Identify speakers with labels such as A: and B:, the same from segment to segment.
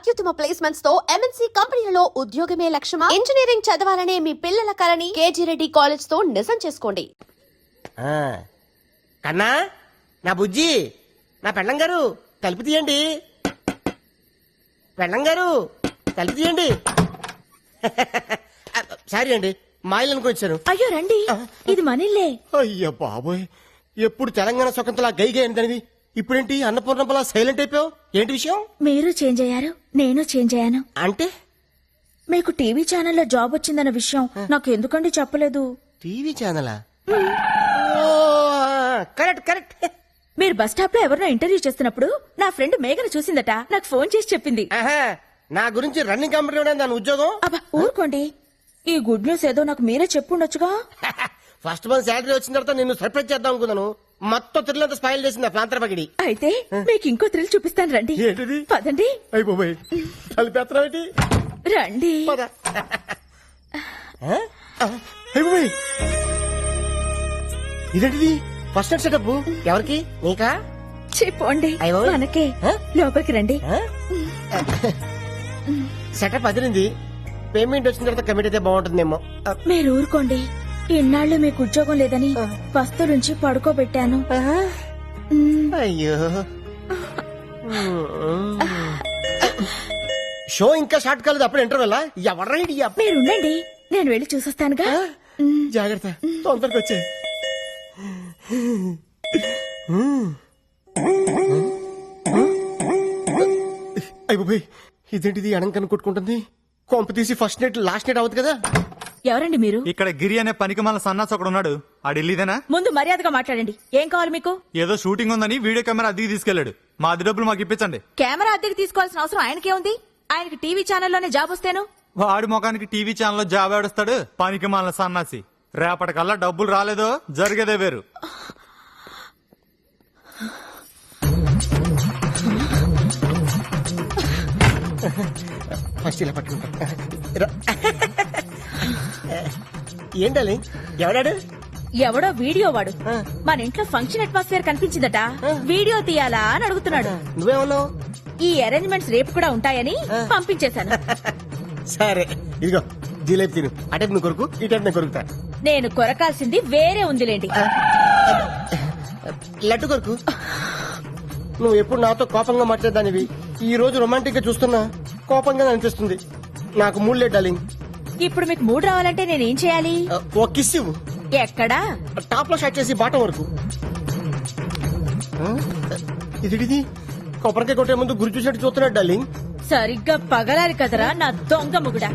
A: అత్యుత్తమ ప్లేస్మెంట్స్ తో ఎంఎన్సీ కంపెనీలలో ఉద్యోగమే లక్ష్యమా? ఇంజనీరింగ్ చదవాలనే మీ పిల్లల కలని కేజీ రెడ్డి కాలేజ్ తో నిజం చేసుకోండి.
B: కన్నా, నా బుజ్జి, నా పెళ్ళం గారు తలుపు తీయండి. పెళ్ళం గారు తలుపు తీయండి. సారీ అండి, మా ఇల్లు అనుకొచ్చాను.
C: అయ్యో రండి, ఇది మనిల్లే.
B: అయ్యో బాబోయ్, ఎప్పుడు తెలంగాణ స్వతంత్ర గైగా ఏంటనిది, ఇప్పుడేంటి అన్నపూర్ణంపలా సైలెంట్ అయిపోయావు? ఏంటి విషయం?
C: మీరు చేంజ్ అయ్యారు, నేను చేంజ్ అయ్యాను.
B: అంటే
C: మీకు టీవీ ఛానల్లో జాబ్ వచ్చిందన్న విషయం నాకు ఎందుకండి చెప్పలేదు?
B: టీవీ ఛానలా? Correct correct.
C: మీరు బస్ స్టాప్ లో ఎవరినో ఇంటర్వ్యూ చేస్తున్నప్పుడు నా ఫ్రెండ్ మేఘను చూసిందట, నాకు ఫోన్ చేసి చెప్పింది.
B: నా గురించి రన్నింగ్ కంపెనీ దాని ఉద్యోగం.
C: అబ్బా ఊరుకోండి, ఈ గుడ్ న్యూస్ ఏదో నాకు మీరే చెప్పుండొచ్చుగా.
B: ఫస్ట్ మంత్ శాలరీ వచ్చిన తర్వాత నిన్ను సర్ప్రైజ్ చేద్దాం అనుకున్నాను. మొత్తం థ్రిల్ స్పాయిల్ చేసింది ప్రాంతర పగిడి.
C: అయితే మీకు ఇంకో థ్రిల్ చూపిస్తాను రండి.
B: ఏంటిది?
C: పదండి.
B: అయిపోయి కలిపేత్తావేంటి?
C: రండి.
B: ఇదేంటిది? ఫస్ట్ నైట్ సెటప్ ఎవరికి? నీకా?
C: చెప్పండి మనకే. లోపలికి రండి.
B: సెటప్ అదిరింది. పేమెంట్ వచ్చిన తర్వాత కమిట్ అయితే బాగుంటుందేమో.
C: మీరు ఊరుకోండి, ఇన్నాళ్ళు మీకు ఉద్యోగం లేదని వస్తు నుంచి పడుకోబెట్టాను.
B: అయ్యో, షో ఇంకా స్టార్ట్ కాలేదు, అప్పుడు ఇంటర్వెల్. ఎవరైడి?
C: మీరు ఉండండి, నేను వెళ్ళి చూసొస్తానుగా.
B: జాగ్రత్త, తొందరగా వచ్చే. అయిపోయి ఇదేంటిది? అడంకని కొట్టుకుంటుంది. కొంప తీసి ఫస్ట్ నైట్ లాస్ట్ నైట్ అవుతుంది కదా.
C: ఎవరండి మీరు?
D: ఇక్కడ గిరి అనే పనికి మన సన్నాస్ ఒకడు ఉన్నాడు. ఆ ఢిల్లీదేనా?
C: ముందు మర్యాదగా మాట్లాడండి. ఏం కావాలి మీకు?
D: ఏదో షూటింగ్ ఉందని వీడియో కెమెరా అద్దెకి తీసుకెళ్లాడు. మా అద్దె డబ్బులు మాకు ఇప్పించండి.
C: కెమెరా అద్దెకి తీసుకోవాల్సిన అవసరం ఆయనకేముంది? ఆయనకి టీవీ ఛానల్లోనే జాబ్ వస్తేను.
D: వాడి ముఖానికి టీవీ ఛానల్లో జాబ్ ఆడుస్తాడు పనికి మన సన్నాసి. రేపటికల్లా డబ్బులు రాలేదో జరిగేదే వేరు.
B: ఫస్ట్ ఇలా పట్టుకుంటా. ఏంటది? ఎవడాడు?
C: ఎవడో వీడియో వాడు మన ఇంట్లో ఫంక్షన్ అట్మాస్ఫియర్ కనిపించిందట, వీడియో తీయాలా అని అడుగుతున్నాడు.
B: నువ్వేమన్నావు?
C: ఈ అరేంజ్మెంట్స్ రేపు కూడా ఉంటాయని పంపించేశాను.
B: సరే ఇదిగో జిలేబీ తిను. అటే నువ్వు కొరుకు, ఇటే నేను కొరుకుతా.
C: నేను కొరకాల్సింది వేరే ఉందిలేండి.
B: లడ్డు కొరుకు. నువ్వు ఎప్పుడు నాతో కోపంగా మాట్లాడదానివి, ఈ రోజు రొమాంటిక్ గా చూస్తున్నా కోపంగా అనిపిస్తుంది. నాకు మూడ్ లేదు డార్లింగ్.
C: ఇప్పుడు మీకు మూడ్ రావాలంటే నేనేం చేయాలి?
B: ఓ కిస్ ఇవ్వు.
C: ఎక్కడా?
B: టాప్ లో షాట్ చేసి బాటం వరకు. ఇది కొబ్బరికాయ కొట్టే ముందు గురి చూసినట్టు చూస్తున్నాడు డార్లింగ్.
C: సరిగ్గా పగలాలి కదరా నా దొంగ ముగుడా.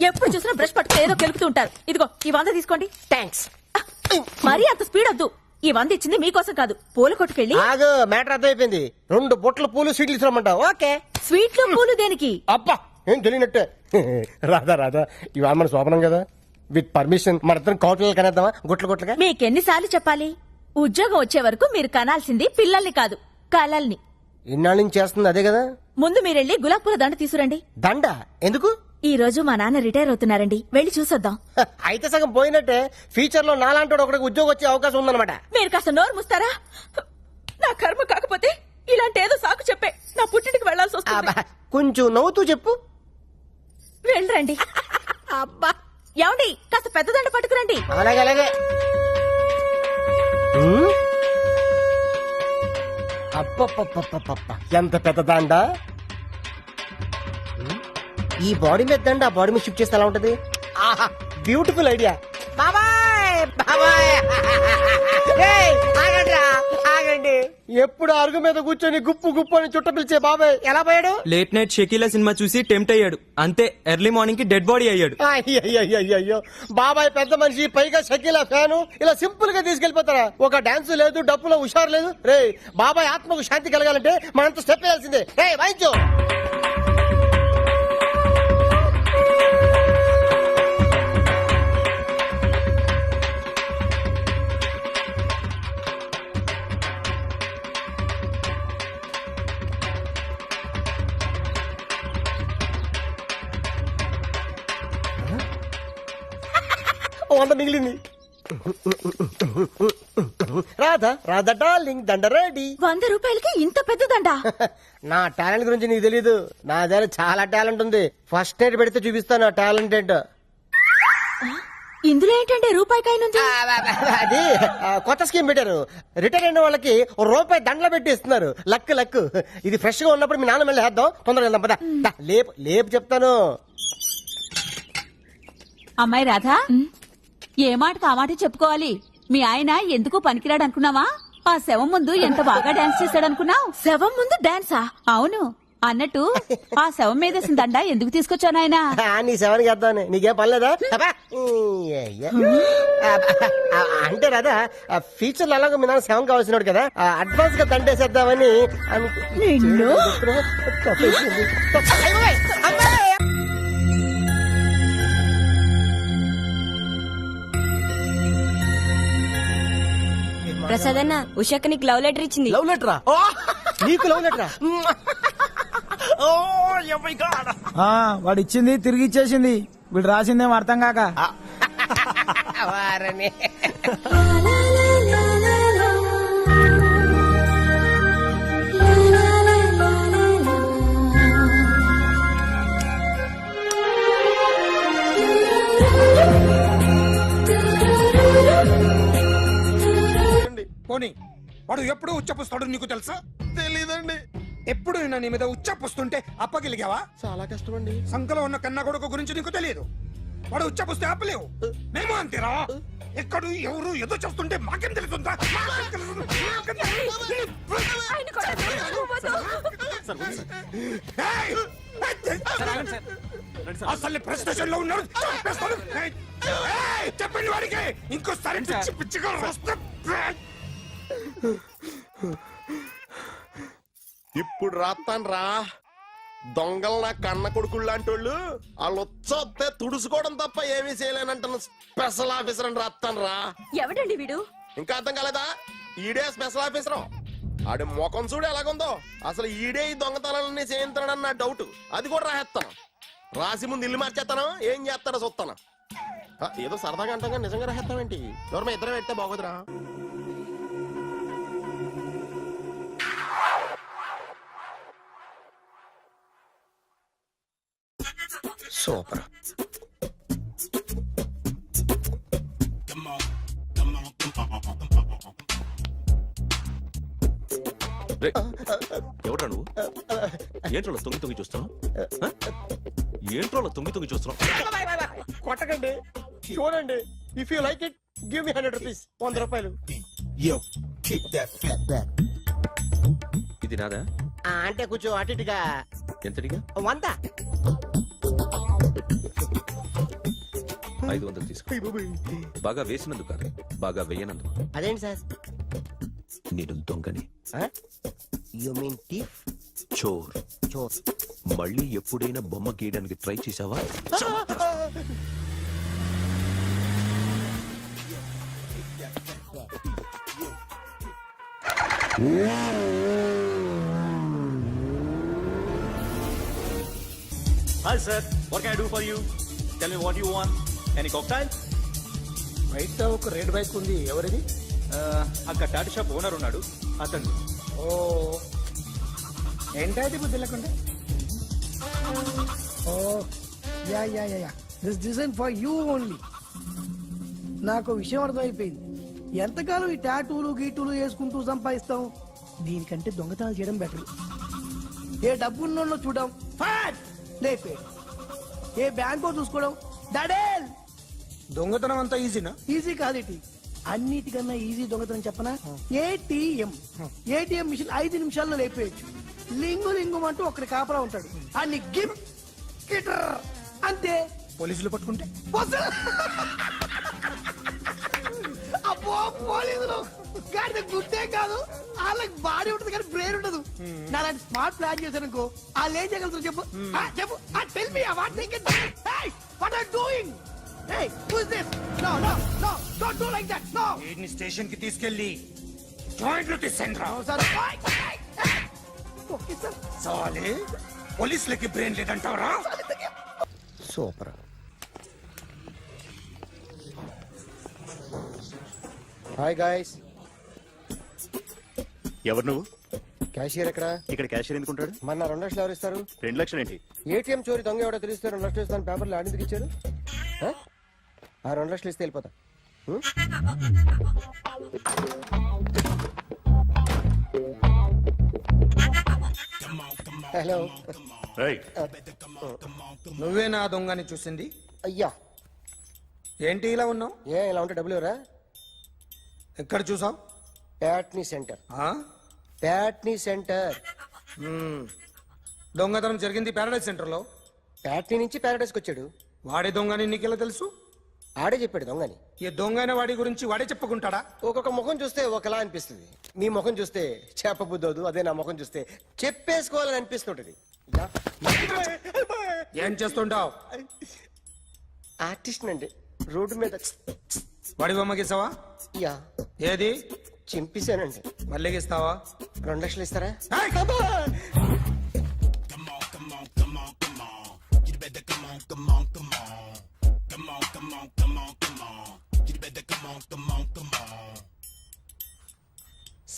C: ఎప్పుడు చూసినా బ్రష్ పట్టుకుని ఏదో కెలుకుతూ ఉంటారు. ఇదిగో ఈ 100 తీసుకోండి.
B: థ్యాంక్స్.
C: మరీ అంత స్పీడ్ వద్దు. ఈ 100 ఇచ్చింది మీకోసం కాదు, పూల కొట్టుకెళ్ళి.
B: ఆగు, మ్యాటర్ అర్థమైపోయింది. 2 బొట్టలు పూలు స్వీట్లు ఇస్తామంటావు. ఓకే.
C: స్వీట్లు పూలు దేనికి?
B: అబ్బా ఏం తెలియనట్టే. రాధా ఇవాళ మన శోభనం కదా, విత్ పర్మిషన్ మన ఇద్దరం కౌటలు కనేద్దామా? గుట్లుగా
C: మీకెన్నిసార్లు చెప్పాలి? ఉద్యోగం వచ్చే వరకు మీరు కనాల్సింది పిల్లల్ని కాదు, కలల్ని.
B: ఇన్నాళ్ళ నుంచి చేస్తుంది అదే కదా.
C: ముందు మీరెళ్ళి గులాబ్ పూల దండ తీసుకురండి.
B: దండ ఎందుకు?
C: ఈ రోజు మా నాన్న రిటైర్ అవుతున్నారండి, వెళ్ళి చూసొద్దాం.
B: అయితే సగం పోయినట్టే. ఫ్యూచర్ లో నాలాంటి ఒకటికి ఉద్యోగం వచ్చే అవకాశం ఉందన్నమాట.
C: మీరు కాస్త నోరు మూస్తారా? నా కర్మ కాకపోతే ఇలాంటి ఏదో సాకు చెప్పే నా పుట్టింటికి వెళ్లాల్సి వస్తుంది.
B: కొంచెం నవ్వుతూ చెప్పు.
C: వెళ్ళరండి.
B: అబ్బా
C: ఏమండి, కాస్త పెద్ద దండ పట్టుకురండి.
B: అలాగే అలాగే. అప్ప ఎంత పెద్ద దండ. ఈ బాడీ మీద దండ ఆ బాడీ మీద షిఫ్ట్ చేస్తే ఎలా ఉంటది? ఆహా, బ్యూటిఫుల్ ఐడియా. బాబాయ్ బాబాయ్, ఆగండి. ఎప్పుడు అరుగు మీద కూర్చొని గుప్పు గుప్పు అని చుట్ట పిలిచే బాబాయ్ ఎలా పోయాడు?
E: లేట్ నైట్ షకీలా సినిమా చూసి టెంప్ట్ అయ్యాడు, అంతే. ఎర్లీ మార్నింగ్ కి డెడ్ బాడీ అయ్యాడు.
B: అయ్యో బాబాయ్ పెద్ద మనిషి, పైగా షకీలా ఫ్యాను. ఇలా సింపుల్ గా తీసుకెళ్లిపోతారా? ఒక డాన్స్ లేదు, డప్పులో హుషారు లేదు. రే బాబాయ్ ఆత్మకు శాంతి కలగాలంటే మనంతా స్టెప్ వేయాల్సిందే. రే వాయించు. మిగిలింది. రాధా రాధా డార్లింగ్ దండ రెడీ.
C: 100 రూపాయలకి ఇంత పెద్దదండా?
B: నా టాలెంట్ గురించి నీకు తెలీదు. నా దగ్గర చాలా టాలెంట్ ఉంది. ఫస్ట్ ఎయిడ్ పెడితే చూపిస్తాను నా టాలెంట్ ఏంటో.
C: ఇందులో ఏంటంటే రూపాయికాయనుంది.
B: అది కొత్త స్కీమ్ పెట్టారు. రిటైర్ అయిన వాళ్ళకి రూపాయి దండలు పెట్టి ఇస్తున్నారు. Luck luck. ఇది ఫ్రెష్ గా ఉన్నప్పుడు మీ నాన్న మళ్ళీ వేద్దాం. తొందరగా వెళ్దాం పద. దా, లేపు లేపు చెప్తాను.
F: అమ్మాయి రాధా ఏ మాటకు ఆ మాట చెప్పుకోవాలి. మీ ఆయన ఎందుకు పనికిరాడు అనుకున్నావా? ఆ శవం ముందు ఎంత బాగా డాన్స్ చేశాడనుకున్నావు?
C: శవం ముందు డాన్సా?
F: అవును. అన్నట్టు ఆ శవం మీదేసిన దండ ఎందుకు తీసుకొచ్చాను ఆయన?
B: నీ సెవెన్కి వేద్దామని. నీకేం పర్లేదా? అబ్బా. అంటే రాదా ఫ్యూచర్ లో అలాగే మీ నాన్న సెవెన్ కావాల్సినాడు కదా, అడ్వాన్స్ గా దండేసేద్దామని
F: నిన్ను?
G: ప్రసాద్ అన్న ఉషక్క నీకు లవ్ లెటర్ ఇచ్చింది.
B: లవ్ లెటరా? నీకు లవ్ లెటరా?
H: వాడు ఇచ్చింది తిరిగి ఇచ్చేసింది. వీడు రాసిందేం అర్థం కాక.
B: వారని.
I: పోనీ వాడు ఎప్పుడు ఉచ్చపుస్తాడు నీకు తెలుసా?
B: తెలీదండి.
I: ఎప్పుడు నీ మీద ఉచ్చపుస్తుంటే అప్పగలిగావా?
B: చాలా కష్టం అండి.
I: సంకలో ఉన్న కన్న కొడుకు గురించి నీకు తెలియదు. వాడు ఉచ్చపుస్తే ఆపలేవు. మేము అంతేరా. ఎక్కడు ఎవరు ఏదో చేస్తుంటే మాకేం తెలుస్తుందా? ఏయ్! అసలు ప్రెస్ స్టేషన్ లో ఉన్నాడు. చంపేస్తాను. ఏయ్! చెప్పండి వాడికి ఇంకోసారి పిచ్చి పిచ్చిగా వస్తే
J: ఇప్పుడు రాత్తాను రా. దొంగలు నా కన్న కొడుకుళ్ళు లాంటి వాళ్ళు వాళ్ళు వచ్చొస్తే తుడుచుకోవడం తప్ప ఏమీ చేయలేనంటున్న స్పెషల్ ఆఫీసర్ అని రాత్తాను రా.
C: ఎవడండి వీడు?
J: ఇంకా అర్థం కాలేదా? ఈడే స్పెషల్ ఆఫీసర్. ఆడి ముఖం చూడు ఎలాగుందో. అసలు ఈడే ఈ దొంగతనాలన్నీ చేయించాడని నా డౌట్. అది కూడా రాసేస్తాను. రాసి ముందు ఇల్లు మార్చేస్తాను. ఏం చేస్తాడో చూస్తాను. ఏదో సరదాగా అంటాగా నిజంగా రాసేస్తామేంటి? ఎవరు ఇద్దరం పెడితే బాగోదురా.
B: సూపర్.
J: ఎవరా నువ్వు? ఏంట్రోలో తొంగి తొంగి చూస్తున్నావు? ఏంట్రోలో తొంగి తొంగి చూస్తున్నావు?
B: కొట్టకండి, చూడండి. If you like it give me 100 rupees. 100 రూపాయలు.
J: ఇది నాదా?
B: అంటే కొంచెం అటు ఇటుగా.
J: ఎంతడిగా?
B: 100.
J: 500 తీసుకో. బాగా వేసినందుకు కాదు, బాగా వేయనందుకు.
B: అదేంటి సార్?
J: నేను దొంగని.
B: You mean thief?
J: చోర్.
B: చోర్.
J: మళ్ళీ ఎప్పుడైనా బొమ్మ గీయడానికి ట్రై చేసావా?
K: Hi sir, what can I do for you? Tell me what you want. Any cocktail?
B: బయట ఒక రెడ్ బైక్ ఉంది. ఎవరిది?
K: అక్కడ టాటా షాప్ ఓనర్ ఉన్నాడు, అతను.
B: ఓ ఏంటది బుద్ధి లేకుండా?
H: ఓ yeah yeah yeah yeah this design for you only. నాకు విషయం అర్థమైపోయింది. ఎంతకాలం ఈ టాటూలు గీటూలు వేసుకుంటూ సంపాదిస్తాం? దీనికంటే దొంగతనాలు చేయడం బెటర్. ఏ డబ్బున్నోళ్ళు చూడడం ఫాట్ లేపే, ఏ బ్యాంకో చూసుకోవడం డడేల్.
I: దొంగతనం అంతా ఈజీనా?
H: ఈజీ కాదేటి, అన్నిటికన్నా ఈజీ దొంగతనం చెప్పనా? ఏటీఎం. ఏటీఎం మిషన్ 5 నిమిషాల్లో లేపేయచ్చు. లింగు లింగు అంటూ ఒకటి కాపలా ఉంటాడు. అన్ని గిమ్ గిటర్ అంతే.
I: పోలీసులు పట్టుకుంటే
H: అబ్బో పోలీసులు గాడి గుర్తే కాదు, వాళ్ళకి బాడీ ఉంటుంది కానీ బ్రెయిన్ ఉండదు. నాలాంటి స్మార్ట్ ప్లాన్ చేశానుకో వాళ్ళు ఏం చేయగలుగుతారు చెప్పు? చెప్పు. Tell me what they can. Hey what are doing? Hey who is this? No no no don't do like that. No.
I: వీడిని స్టేషన్ కి తీసుకెళ్ళి జాయింట్లు తీసేంద్రా.
H: Sir okay sir.
I: సాలే పోలీసులకి బ్రెయిన్ లేదంటావరా?
B: సూపర్. Hi guys.
K: ఎవరు నువ్వు?
B: క్యాషియర్ ఎక్కడ?
K: ఇక్కడ క్యాషియర్ ఎందుకుంటాడు?
B: మన 2 లక్షలు ఎవరు ఇస్తారు?
K: 2 లక్షలు ఏంటి?
B: ఏటీఎం చోరీ దొంగ ఎవడో తెలిస్తే 2 లక్షలు ఇస్తాను పేపర్లు ఆడిందుకు ఇచ్చాడు. ఆ 2 లక్షలు ఇస్తే వెళ్ళిపోతా. హలో.
K: రైట్.
I: నువ్వే నా దొంగని చూసింది?
B: అయ్యా,
I: ఏంటి ఇలా ఉన్నావు?
B: ఇలా ఉంటే డబ్బులు ఎవరా?
I: ఎక్కడ చూసావు?
B: ప్యాట్నీ సెంటర్. ప్యాట్నీ సెంటర్.
I: దొంగతనం జరిగింది ప్యారడైజ్ సెంటర్ లో.
B: ప్యాట్నీ నుంచి ప్యారడైస్కి వచ్చాడు.
I: వాడే దొంగని నీకెలా తెలుసు?
B: ఆడే చెప్పాడు దొంగని.
I: ఈ దొంగైన వాడి గురించి వాడే చెప్పుకుంటాడా?
B: ఒక్కొక్క ముఖం చూస్తే ఒకలా అనిపిస్తుంది. మీ ముఖం చూస్తే చెప్పబుద్దోదు, అదే నా ముఖం చూస్తే చెప్పేసుకోవాలని అనిపిస్తుంటది.
I: ఏం చేస్తుంటావు?
B: ఆర్టిస్ట్ అండి. రోడ్డు మీద
I: వాడి బొమ్మ గీసావా?
B: యా,
I: ఏది?
B: చింపేశానండి.
I: మళ్ళీ గీస్తావా?
B: 2 లక్షలు ఇస్తారా?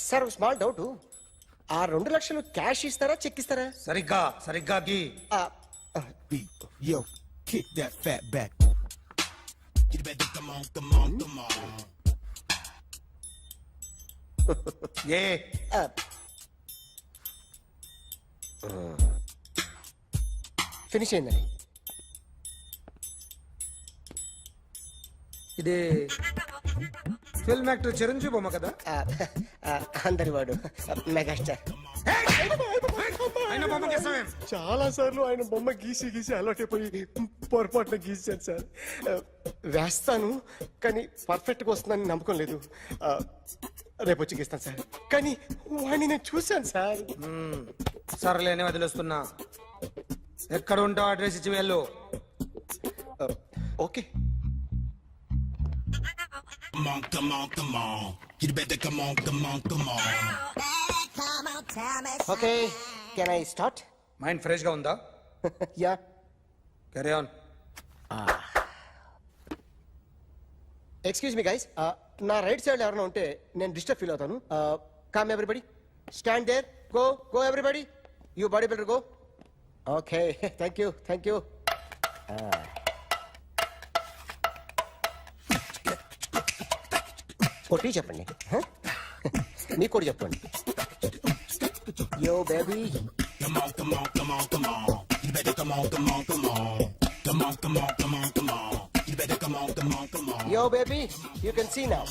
B: Sir, small doubt. ఆ 2 లక్షలు క్యాష్ ఇస్తారా, చెక్ ఇస్తారా?
I: సరిగ్గా సరిగ్గా గీ. ఏ
B: ఫినిష్ అయిందండి.
I: ఇది ఫిల్మ్ యాక్టర్ చిరంజీవి బొమ్మ కదా?
B: అందరి వాడు మెగాస్టార్.
I: ఆయన బొమ్మ గీసావేం?
B: చాలా సార్లు ఆయన బొమ్మ గీసి గీసి అలవాటైపోయి పొరపాటున గీసాను సార్. వేస్తాను, కానీ పర్ఫెక్ట్ గా వస్తుందని నమ్మకం లేదు. రేపు వచ్చి గీస్తాను సార్. కానీ వాడిని నేను చూశాను సార్.
I: సర్లేని వదిలేస్తున్నా. ఎక్కడ ఉంటావు అడ్రస్ ఇచ్చి వెళ్ళు.
B: Okay. Okay, can I start?
I: Mind fresh గా ఉందా?
B: Yeah.
I: Carry on.
B: Excuse me guys, నా రైట్ సైడ్ ఎవరైనా ఉంటే నేను డిస్టర్బ్ ఫీల్ అవుతాను. Come everybody, stand there, go go everybody, you body builder go. Okay, thank you thank you. కొట్టి చెప్పండి. మీకు కూడా చెప్పండి. Yo baby, yo baby, you can see now.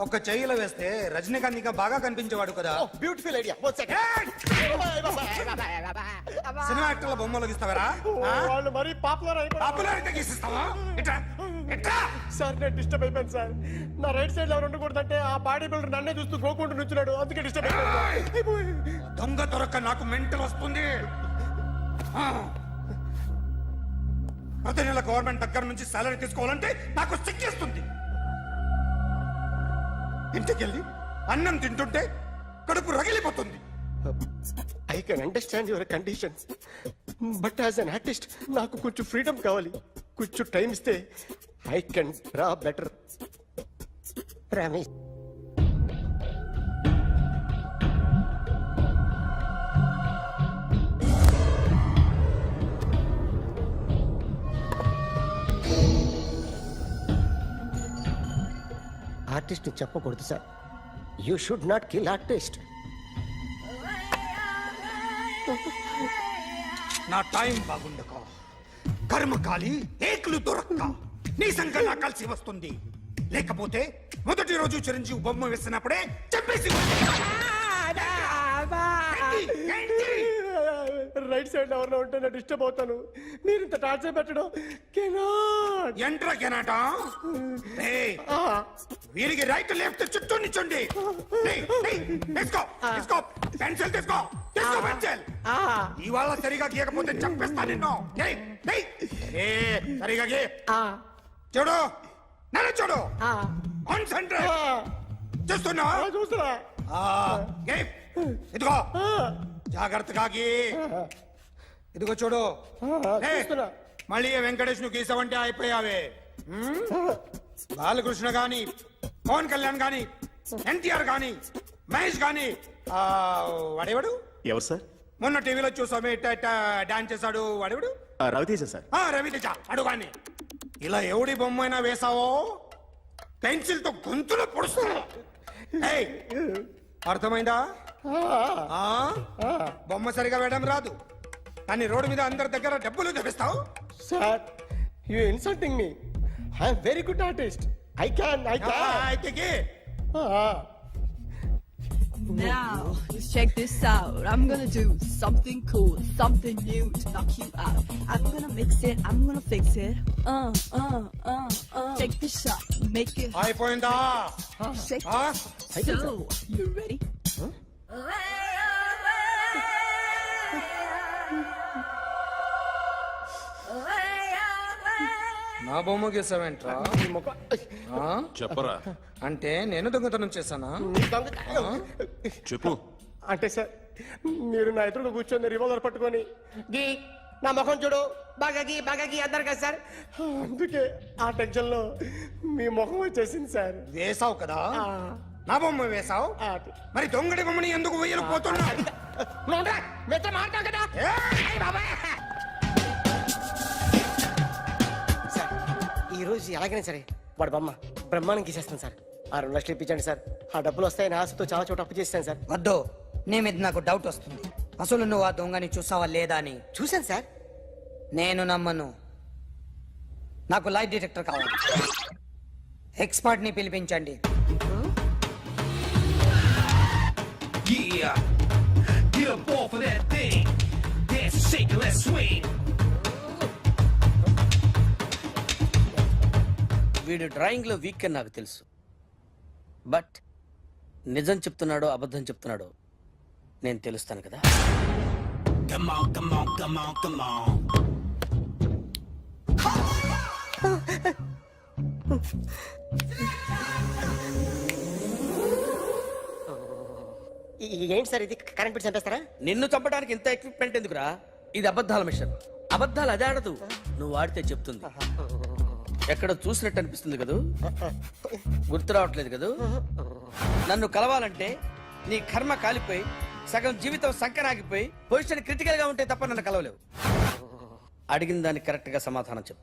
I: ఒక చెయ్యిలో వేస్తే రజనీకాంత్ ఇంకా బాగా కనిపించేవాడు కదా.
B: Beautiful idea. One second.
I: Cinema యాక్టర్ల బొమ్మలు గీస్తావరా?
B: వాళ్ళు మరీ పాపులర్ అయిపోయారు.
I: పాపులారిటీ గీసిస్తావా? ఇట్రా ఇట్రా.
B: సార్, నేను డిస్టర్బ్ అయిపోయాను సార్. నా రైట్ సైడ్ ఎవరు ఉండకూడదంటే ఆ బాడీ బిల్డర్ నన్నే చూస్తూ గోకుంటూ నుంచున్నాడు, అందుకే డిస్టర్బ్ అయిపోయాను.
I: దొంగ దొరక్క నాకు మెంటల్ వస్తుంది. ప్రతి నెల గవర్నమెంట్ దగ్గర నుంచి సాలరీ తీసుకోవాలంటే నాకు సిగ్గేస్తుంది. ఇంటికెళ్ళి అన్నం తింటుంటే కడుపు రగిలిపోతుంది.
B: I can understand your conditions, but as an artist నాకు కొంచెం ఫ్రీడమ్ కావాలి. కొంచెం టైం ఇస్తే I can draw better. Promise. Artist చెప్పకూడదు sir. You should not kill artist.
I: నా టైం బాగుండక కర్మకాలి ఏకులు దొరక్క నీ సంఘం నాకు కలిసి వస్తుంది. లేకపోతే మొదటి రోజు చిరంజీవి బొమ్మ వేసినప్పుడే చెప్పేసి
B: రైట్ సైడ్ ఎవరిలో ఉంటే నేను డిస్టర్బ్ అవుతాను. మీరు ఇంత టార్చర్ పెట్టడం కెనాట్.
I: ఎంట్రా కెనాట. వీరికి రైట్ లెఫ్ట్ చుట్టూ నిచ్చండి. తీసుకో తీసుకో పెన్సిల్ తీసుకో తీసుకో పెన్సిల్. ఇవాళ సరిగా గీయకపోతే చంపేస్తా నిన్ను. సరిగా గీ. చూడు నన్ను చూడు. కాన్సంట్రేట్ చూస్తున్నా.
B: చూస్తున్నా.
I: ఇదిగో జాగ్రత్తగా గీ. ఇదిగో చూడు లే.
B: చూస్తున్నా.
I: మళ్ళీ ఏ వెంకటేష్ ను గీసావంటే అయిపోయావే. బాలకృష్ణ గాని, పవన్ కళ్యాణ్ గాని, ఎన్టీఆర్ గాని, మహేష్ గాని, వాడేవాడు
K: ఎవరు సార్?
I: మొన్న టీవీలో చూసామే డాన్స్ చేశాడు వాడేవాడు?
K: రవితేజ సార్.
I: రవితేజ అడుగాని. ఇలా ఎవడి బొమ్మ అయినా వేసావో పెన్సిల్ తో గొంతులో పొడుస్తున్నా. ఏయ్, అర్థమైందా? ఆ? బొమ్మ సరిగా వేయడం రాదు కానీ రోడ్డు మీద అందరి దగ్గర డబ్బులు తెప్పిస్తావు.
B: Sir you insulting me. I'm very good artist. I can
I: అయితే గీ.
C: Now, just check this out. I'm gonna do something cool, something new to knock you out. I'm gonna mix it, I'm gonna fix it. Take this shot, make it
I: అయిపోయిందా?
C: shake.
I: ఆ?
C: So, you ready?
I: నా బొమ్మ గీసావేంట్రా?
K: చెప్పరా.
I: అంటే నేను దొంగతనం చేశానా?
K: చెప్పు.
B: అంటే సార్ మీరు నా ఎదురు కూర్చొని రివాల్వర్ పట్టుకొని గీ నా ముఖం చూడు బాగా గీ అన్నారు కదా సార్. అందుకే ఆ టెన్షన్ లో మీ ముఖం వచ్చేసింది సార్.
I: వేసావు కదా, నా బొమ్మ వేసావు. మరి దొంగడి బొమ్మని ఎందుకు వేయలేకపోతున్నా?
B: సార్ ఈ రోజు ఎలాగైనా సరే వాడు బొమ్మ బ్రహ్మాండం గీసేస్తాను సార్. 6 లక్షలు ఇప్పించండి సార్. ఆ డబ్బులు వస్తాయని ఆశతో చాలా చోట అప్పు చేస్తాను సార్.
L: వద్దు, నీ మీద నాకు డౌట్ వస్తుంది. అసలు నువ్వు ఆ దొంగని చూసావా లేదా అని.
B: చూశాను సార్.
L: నేను నమ్మను. నాకు లైట్ డిటెక్టర్ కావాలి. ఎక్స్పర్ట్ ని పిలిపించండి.
M: వీడు డ్రాయింగ్ లో వీక్ అని నాకు తెలుసు. బట్ నిజం చెప్తున్నాడో అబద్ధం చెప్తున్నాడో నేను తెలుస్తాను కదా.
B: ఏంటి సార్ ఇది? కరెంట్ బిల్ చంపేస్తారా?
M: నిన్ను చంపడానికి ఇంత ఎక్విప్మెంట్ ఎందుకురా? ఇది అబద్ధాల మిషన్. అబద్ధాలు అదే ఆడదు, నువ్వు ఆడితే చెప్తుంది. ఎక్కడ చూసినట్టు అనిపిస్తుంది కదూ, గుర్తు రావట్లేదు కదూ. నన్ను కలవాలంటే నీ కర్మ కాలిపోయి సగం జీవితం సంకరాగిపోయి పొజిషన్ క్రిటికల్ గా ఉంటే తప్ప నన్ను కలవలేవు. అడిగిన దానికి కరెక్ట్ గా సమాధానం చెప్పు.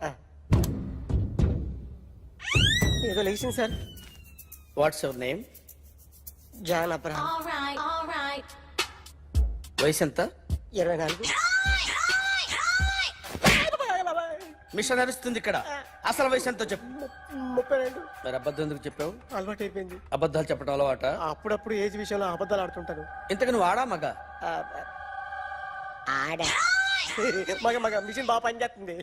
B: ఏదో లేచింది sir.
M: What's your name?
B: John Abraham.
M: వయసు ఎంత?
B: 24.
M: మిషన్ నడుస్తుంది ఇక్కడ. అసలు వయసు ఎంతో చెప్పు.
B: 32.
M: మరి అబద్ధం ఎందుకు చెప్పావు?
B: అలవాటు అయిపోయింది.
M: అబద్ధాలు చెప్పడం అలవాట?
B: అప్పుడప్పుడు ఏజ్ విషయంలో అబద్ధాలు ఆడుతుంటాను.
M: ఇంతకు నువ్వు ఆడా మగ?
B: ఆడా. మగ మిషన్ బాగా పనిచేస్తుంది.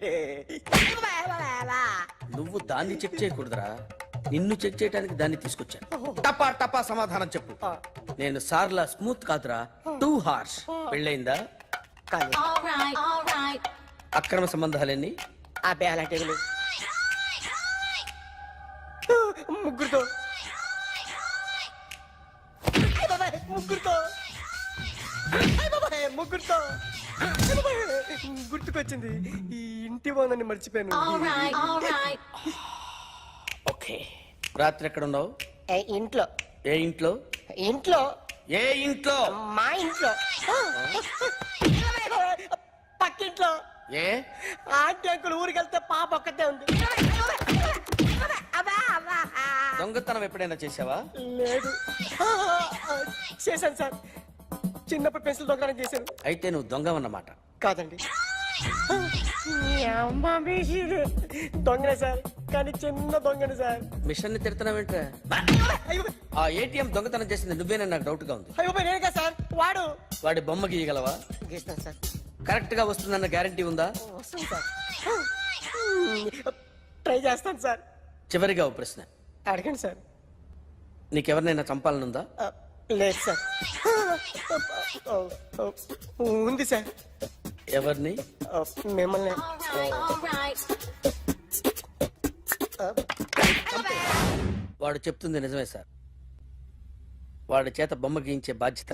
M: నువ్వు దాన్ని చెక్ చేయకూడదురా, నిన్ను చెక్ చేయడానికి దాన్ని తీసుకొచ్చాను. టపా టపా సమాధానం చెప్పు. నేను సార్లా స్మూత్ కాదురా, టూ హార్ష్. పెళ్ళయిందా? అక్రమ సంబంధాలన్నీ?
B: అబ్బే అలాంటి ముగ్గురుతో గుర్తుకొచ్చింది. ఈ ఇంటి బాగుందని మర్చిపోయాను.
M: ఓకే. రాత్రి ఎక్కడ ఉన్నావు?
B: ఇంట్లో.
M: ఏ ఇంట్లో?
B: ఇంట్లో.
M: ఏ ఇంట్లో?
B: మా ఇంట్లో. పక్కింట్లో.
M: ఏ
B: ఆంటీ అంకుల్ ఊరికి వెళ్తే పాప ఒక్కతే ఉంది.
M: దొంగతనం ఎప్పుడైనా చేసావా?
B: లేదు. చేశాను సార్. చిన్నప్పుడు పెన్సిల్ దొంగతనం చేశాను.
M: అయితే నువ్వు దొంగ అన్నమాట.
B: కాదండి, దొంగనే సార్, కానీ చిన్న దొంగని సార్.
M: మిషన్ ని తిడుతున్నావేంట్రా? ఆ ఏటీఎం దొంగతనం చేసింది నువ్వేనని నాకు డౌట్ గా ఉంది.
B: అయ్యో నేనే సార్.
M: వాడి బొమ్మ గీయగలవా?
B: గీస్తాను సార్.
M: కరెక్ట్ గా వస్తుందన్న గ్యారంటీ ఉందా?
B: వస్తుంది సార్. ట్రై చేస్తాను సార్.
M: చివరిగా ఓ ప్రశ్న
B: అడగండి సార్.
M: నీకెవరినైనా చంపాలనుందా?
B: లేదు సార్. ఉంది సార్.
M: ఎవరిని?
B: మిమ్మల్ని.
M: వాడు చెప్తుంది నిజమే సార్. వాడి చేత బొమ్మ గీయించే బాధ్యత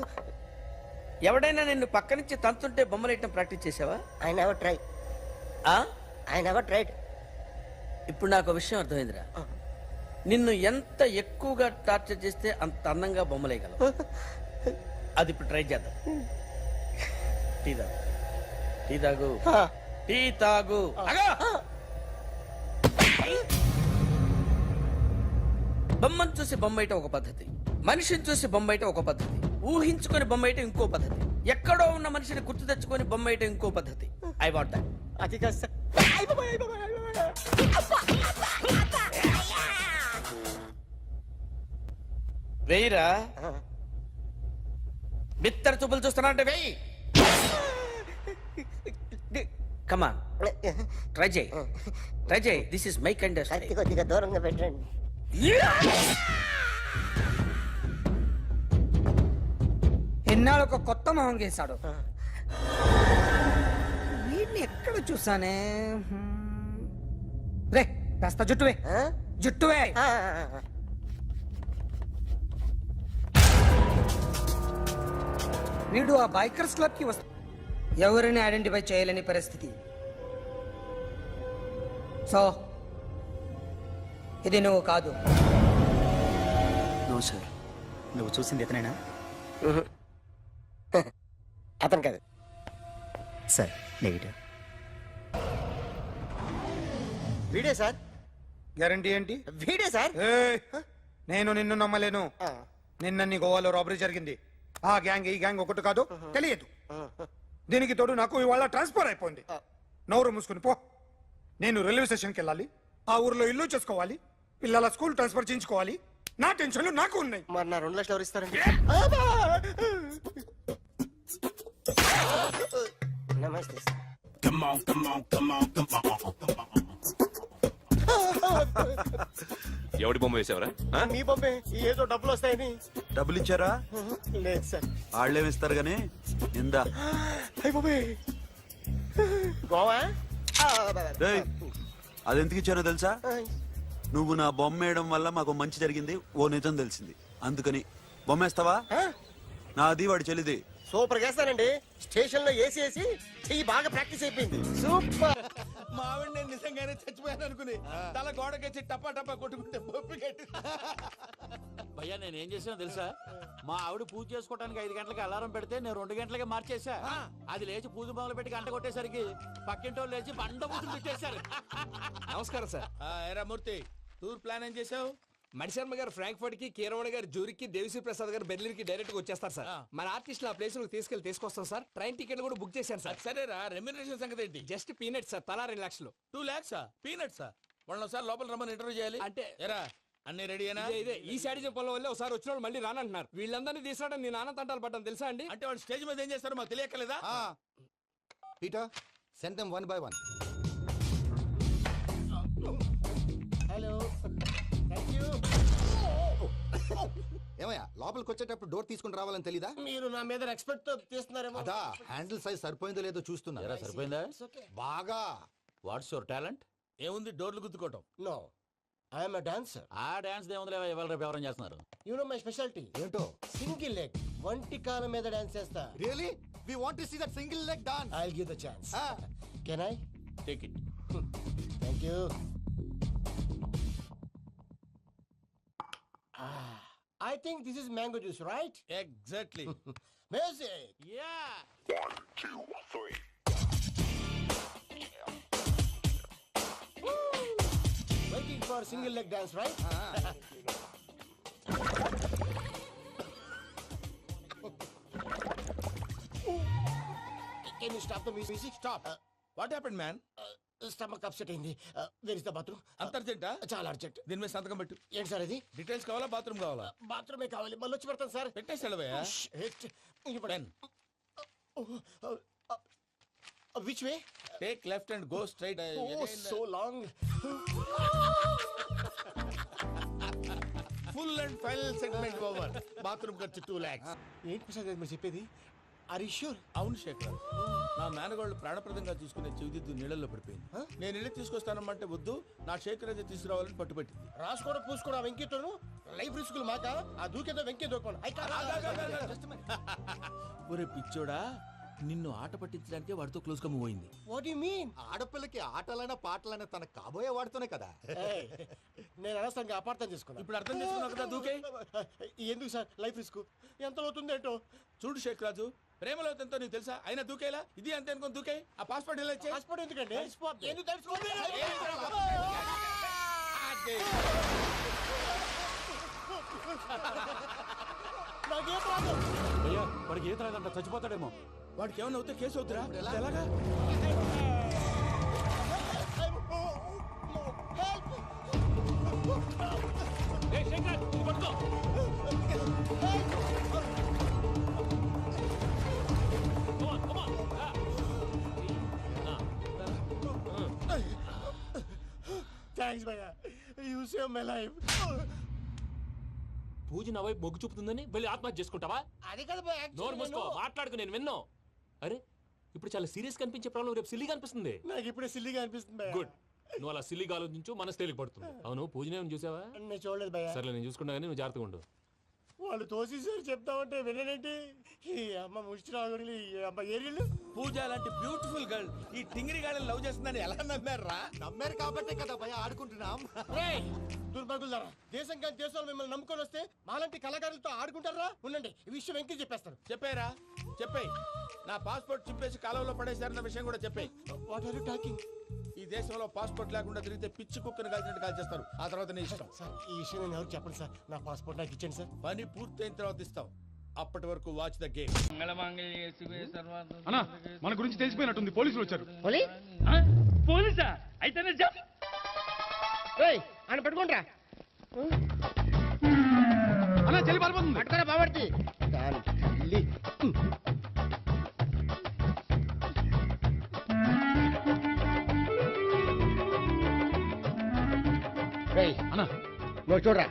M: ఎవడైనా నిన్ను పక్క నుంచి తంతుంటే బొమ్మలేయటం ప్రాక్టీస్ చేసావా?
L: I never try.
M: ఆ?
L: I never tried.
M: ఇప్పుడు నాకు విషయం అర్థమైందిరా. నిన్ను ఎంత ఎక్కువగా టార్చర్ చేస్తే అంత అందంగా బొమ్మలేయగలవు. అది ఇప్పుడు ట్రై చేద్దాం. టీ తాగు, టీ తాగు, టీ తాగు. అగా! బొమ్మను చూసి బొమ్మేయటం ఒక పద్ధతి, మనిషిని చూసి బొమ్మేయటం ఒక పద్ధతి, ఊహించుకొని బొమ్మేయటం ఇంకో పద్ధతి, ఎక్కడో ఉన్న మనిషిని గుర్తు తెచ్చుకొని బొమ్మేయటం ఇంకో పద్ధతి. I want that.
B: అది కాదు సార్.
M: వెయ్యిరా. బిత్తర చూపులు చూస్తున్నా అంటే వెయ్యి. కమాన్, ట్రై చేయి, ట్రై చేయి. This is my kind.
L: కొద్దిగా దూరంగా పెట్టండి. ఎన్నాళ్ళు ఒక కొత్త మొహం గీశాడు. వీడిని ఎక్కడ చూసానే? రే కాస్త జుట్టువే, జుట్టువే. వీడు ఆ బైకర్స్ క్లబ్ కి వస్తా, ఎవరిని ఐడెంటిఫై చేయలేని పరిస్థితి. సో ఇది నువ్వు కాదు.
K: నో సార్, నువ్వు చూసింది ఇతనేనా?
B: అతను కాదు
K: సార్, నెగిటివ్.
B: వీడే సార్.
I: గ్యారంటీ ఏంటి?
B: వీడే సార్.
I: నేను నిన్ను నమ్మలేను. నిన్న నీ గోవాలో రాబరీ జరిగింది. ఆ గ్యాంగ్ ఈ గ్యాంగ్ ఒకటి కాదు, తెలియదు. దీనికి తోడు నాకు ఇవాళ ట్రాన్స్ఫర్ అయిపోయింది. నోరు మూసుకుని పో. నేను రైల్వే స్టేషన్కి వెళ్ళాలి, ఆ ఊర్లో ఇల్లు చేసుకోవాలి, పిల్లల స్కూల్ ట్రాన్స్ఫర్ చేయించుకోవాలి. నా టెన్షన్లు నాకు ఉన్నాయి.
B: మరి నా 2 లక్షలు ఎవరు ఇస్తారండి? నమస్తే సార్.
J: ఎవడి బొమ్మ వేసావరా?
B: మీ బొమ్మే. ఏదో డబ్బులు వస్తాయని.
K: డబ్బులు ఇచ్చారా?
B: లేదు సార్.
K: వాళ్ళేమిస్తారు గానీ ఇందా.
B: అయ్య బాబోయ్. గోవా
K: అదెందుకు ఇచ్చారో తెలుసా? నువ్వు నా బొమ్మ వేయడం వల్ల మాకు మంచి జరిగింది, ఓ నిజం తెలిసింది, అందుకని బొమ్మేస్తావా? నాది వాడి చెల్లిది.
B: సూపర్ చేస్తానండి. స్టేషన్ లో ఏసీ వేసి చెయ్యి బాగా ప్రాక్టీస్ అయిపోయింది. సూపర్.
J: మా ఆవిడ నేను నిజంగానే చచ్చిపోయాను అనుకుని తల గోడకొచ్చి టపా టపా కొట్టుకుంటే
K: భయ్యా నేనేం చేసానో తెలుసా? మా ఆవిడ పూజ చేసుకోవడానికి 5 గంటలకి అలారం పెడితే నేను 2 గంటలకి మార్చేసా. అది లేచి పూజ మొదలు పెట్టి గంట కొట్టేసరికి పక్కింటోళ్ళు లేచి బండ పూజలు పెట్టేశారు.
J: నమస్కారం సార్. ఎరా మూర్తి, టూర్ ప్లాన్ ఏం చేసావు?
N: మణిశర్మ గారు ఫ్రాంక్ఫర్ట్ కి, కీరవాణ గారు జూరిక్ కి, దేవిశ్రీ ప్రసాద్ గారు బెర్లిన్ కి డైరెక్ట్ గా వచ్చేస్తారు సార్. మన ఆర్టిస్ట్ ఆ ప్లేస్ తీసుకొస్తాం సార్. ట్రైన్ టికెట్ కూడా బుక్ చేశాను సార్.
J: సరేరా, రెమ్యూనరేషన్ సంగతి ఏంటి?
N: జస్ట్ పీనట్స్ సార్, తలా 2 లక్షలు.
J: 2 lakhs పీనట్సా? వాళ్ళని ఒకసారి లోపల రమ్మని ఇంటర్వ్యూ చేయాలి.
N: అంటే
J: ఎరా అన్ని రెడీనా?
N: ఇదే ఈ శాడిజం పొలం వల్ల ఒకసారి వచ్చిన వాళ్ళు మళ్ళీ రానంటున్నారు. వీళ్ళందరినీ తీసుకురావడం నేను నాన్న తంటాలు పడ్డాను తెలుసా అండి?
J: అంటే వాళ్ళు స్టేజ్ మీద ఏం చేస్తారో మాకు తెలియక్కలేదా?
B: Peter, send them 1 by 1. Hello, thank you.
O: ఏమయ్యా లోపలికి వచ్చేటప్పుడు డోర్ తీసుకుని రావాలని తెలీదా?
B: మీరు నా మీద ఎక్స్పెక్ట్ తో తీస్తున్నారేమో.
O: అదా హ్యాండిల్ సైజ్ సరిపోయిందో లేదో చూస్తున్నా.
J: సరిపోయిందా?
O: బాగా.
J: What's your talent? ఏముంది డోర్లు గుద్దుకోవటం?
B: No, I am a dancer.
J: ఆ డాన్స్ దేవుందిలే, ఇవాళ రేపు ఎవరైనా చేస్తున్నారు.
B: You know my speciality.
O: ఏంటో?
B: సింగిల్ లెగ్, వంటి కాలం మీద డాన్స్ చేస్తా.
O: Really we want to see that single leg dance.
B: I will give the chance. Can I
J: take it.
B: Thank you. I think this is mango juice, right?
J: Exactly.
B: Music.
J: Yeah.
P: 1, 2, 3.
B: Waiting for single leg dance, right? Can you stop the music?
J: Stop. What happened, man?
B: Stomach upset అయింది. Where is the bathroom?
J: అంత అర్జెంటా?
B: చాలా urgent.
J: దీని మీద సంతకం పెట్టు.
B: ఏంటి sir ఇది?
J: Details కావాలా, బాత్రూమ్ కావాలా?
B: బాత్రూమే కావాలి. మళ్ళీ వచ్చి పెడతాను సార్.
J: పెట్టేసి వెళ్ళవయ్యా.
B: Which way?
J: Take left and go straight.
B: Oh, so long.
J: Full and final segment over. Bathroom ఖర్చు 2 lakhs.
B: ఏంటి ప్రసాద్ గారు మీరు చెప్పేది? అరిష్యూర్?
K: అవును శేఖర్, నా మేనగోళ్ళు ప్రాణప్రదంగా చూసుకునే చెవిదిద్దు నీళ్ళల్లో పడిపోయింది. నేను వెళ్ళి తీసుకొస్తానమ్మంటే వద్దు, నా శేఖర్ అయితే తీసుకురావాలని పట్టుబట్టింది.
B: రాసుకోవడం పూసుకోవడం వెంకీతోను లైఫ్ రిస్కులు మాక ఆ దూకేదో వెంకీ దూకోండి.
K: ఒరే పిచ్చోడా, నిన్ను ఆట పట్టించడానికి వాడితో క్లోజ్ గా మూవ్ అయింది.
B: What you mean?
O: ఆడపిల్లకి ఆటలైనా పాటలైనా తన కాబోయే వాడుతూనే కదా.
B: నేను అనవసరంగా అపార్థం చేసుకున్నా.
K: ఇప్పుడు అర్థం చేసుకున్నావు కదా, దూకే.
B: ఎందుకు సార్ లైఫ్ రిస్క్ ఎంత అవుతుంది ఏంటో?
K: చూడు శేఖర్ రాజు, ప్రేమలో ఎంతో నీకు తెలుసా? అయినా దూకేలా, ఇది అంతే అనుకుని దూకే. ఆ పాస్పోర్ట్ ఎలా ఇచ్చే?
B: పాస్పోర్ట్ ఎందుకండి?
K: ఎందుకు తెలుసుకోండి?
B: నాకేం రాదు.
K: అయ్యా, వాడికి ఈత రాదంట, చచ్చిపోతాడేమో. వాడికి ఏమన్నా అవుతే కేసు అవుతురా? ఎలాగా?
B: థ్యాంక్స్ భయ్యా, యూ సేవ్ మై లైఫ్.
Q: పూజ నా వైపు మొగ్గు చూపుతుందని వెళ్ళి ఆత్మహత్య చేసుకుంటావా?
B: అది కదా భయ్యా,
Q: నోరు మూసుకో, మాట్లాడుకు, నేను విన్నో. అరే, ఇప్పుడు చాలా సీరియస్ కనిపించే ప్రాబ్లం రేపు సిల్లీగా అనిపిస్తుంది.
B: నాకు ఇప్పుడే సిల్లిగా అనిపిస్తుంది భయ్యా.
Q: గుడ్, నువ్వు అలా సిల్లీగా ఆలోచించు, మనసు తేలిక పడుతుంది. అవును, పూజనే చూసావా?
B: నేను చూడలేదు భయ్యా.
Q: సరే, నేను చూసుకుంటా కానీ నువ్వు జాగ్రత్తగా ఉండు.
B: వాళ్ళు తోసేసారు చెప్తామంటే విననేంటి? ఈ అమ్మ ముష్టి రాగుడి అమ్మ ఏరియలు.
K: పూజ లాంటి బ్యూటిఫుల్ గర్ల్ ఈ టింగిరి గాడిని లవ్ చేస్తుందని ఎలా నమ్మారా?
O: నమ్మారు కాబట్టే కదా భయ ఆడుకుంటున్నాం.
B: దుర్భగులారా, దేశం కానీ దేశాలు మిమ్మల్ని నమ్ముకొని వస్తే మాలాంటి కళాకారులతో ఆడుకుంటారా? ఉండండి, ఈ విషయం వెంకీ చెప్పేస్తాను.
K: చెప్పారా? చెప్పేయ్. నా పాస్పోర్ట్ చింపేసి కాలువలో పడేశారన్న విషయం కూడా చెప్పేయ్.
B: What are you talking?
K: ఈ దేశంలో పాస్పోర్ట్ లేకుండా తిరిగితే పిచ్చి కుక్కను కాల్చినట్టు కాల్చేస్తారు. ఆ తర్వాత నీ ఇష్టం.
B: సార్, ఈ విషయం నేను ఎవరికి చెప్పండి సార్. నా పాస్పోర్ట్ నాకు ఇచ్చేయండి సార్.
K: పని పూర్తయిన తర్వాత ఇస్తాం. అప్పటి వరకు వాచ్ ద గేమ్.
D: మన గురించి తెలిసిపోయినట్టుంది, పోలీసులు వచ్చారు.
H: పోలీసా? అయితేనే అని పట్టుకుంటా
D: అన్నా, చెల్లి పారిపోతుంది.
H: పట్టుకోరా బాబర్తి.
D: అన్నా,
H: నువ్వు చూడరా.